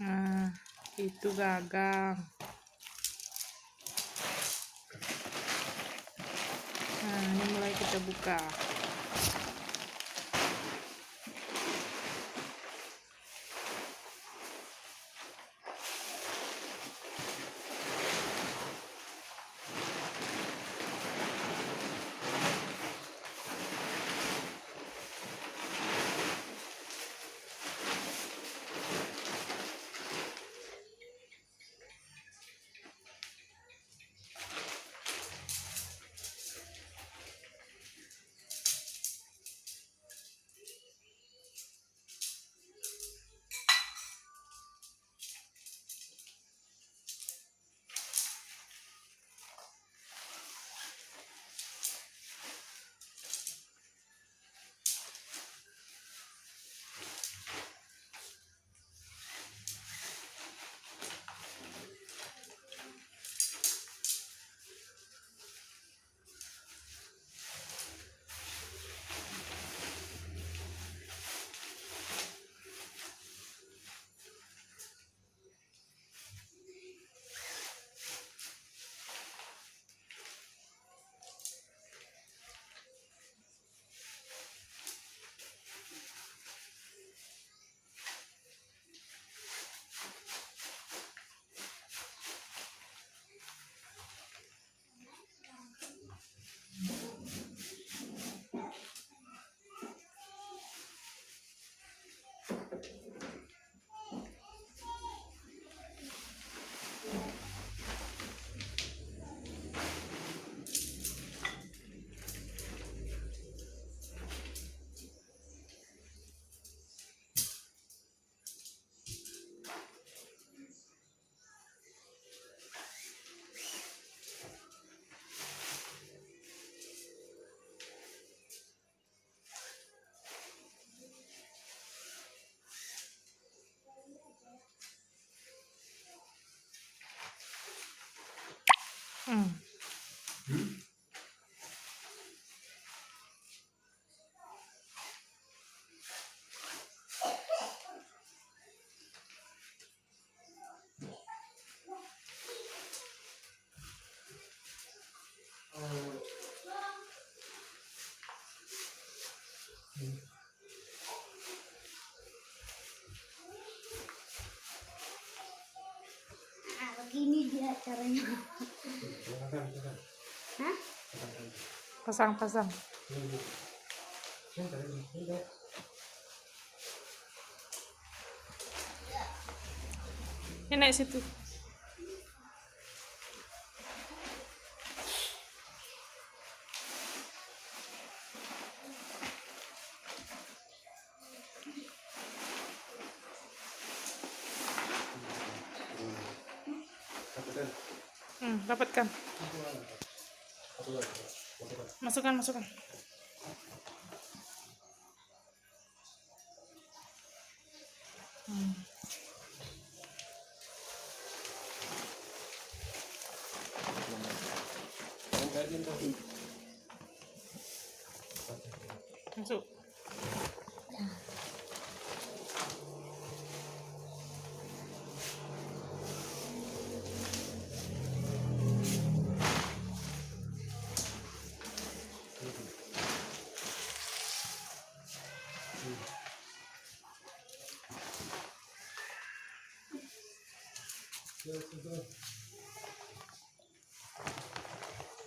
Nah, itu gagang. Nah, ini mulai kita buka. Begini dia caranya. Hah? Pasang-pasang. Ini naik situ. Dapatkan. Masukkan. Masuk.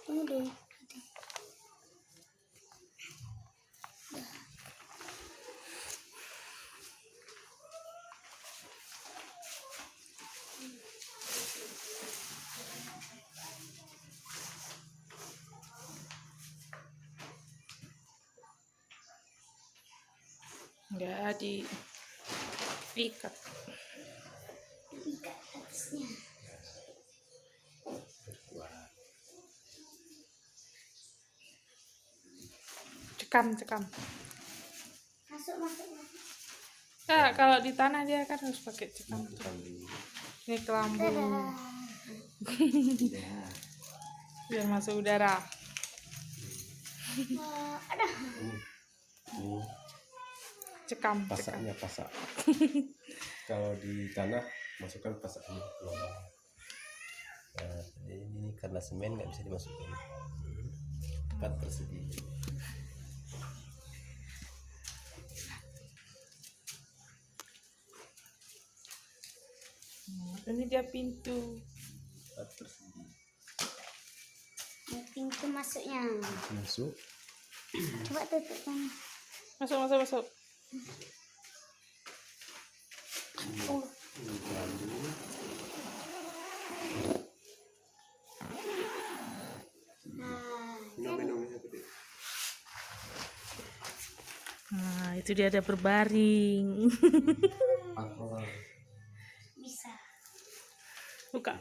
Tunggu dulu. Enggak diikat. Ikat atasnya. Cekam. Masuk. Nah, kalau di tanah dia kan harus pakai cekam. Ini kelambu. Dadah. biar masuk udara. Ada. Ini Cekam. pasaknya pasak. Kalau di tanah masukkan pasaknya lubang. Nah, ini karena semen nggak bisa dimasukin. Tepat persegi. Ini dia pintu. Tepat persegi. Ini pintu masuknya. Masuk. Coba tutup kan. Masuk. Oh. Nah, itu dia ada berbaring. Bisa. Buka.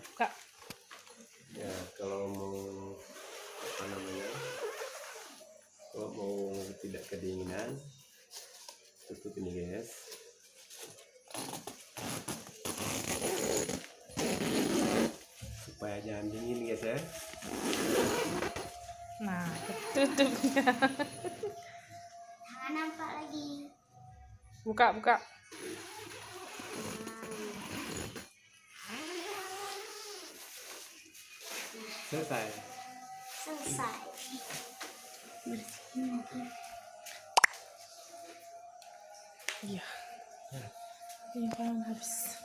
Ya, kalau mau apa namanya? Kalau mau tidak kedinginan, tutup ini guys. Supaya jangan dingin guys ya. Nah, tutupnya. Jangan nampak lagi. Buka. Selesai. Selesai. Iya. Ini kan habis.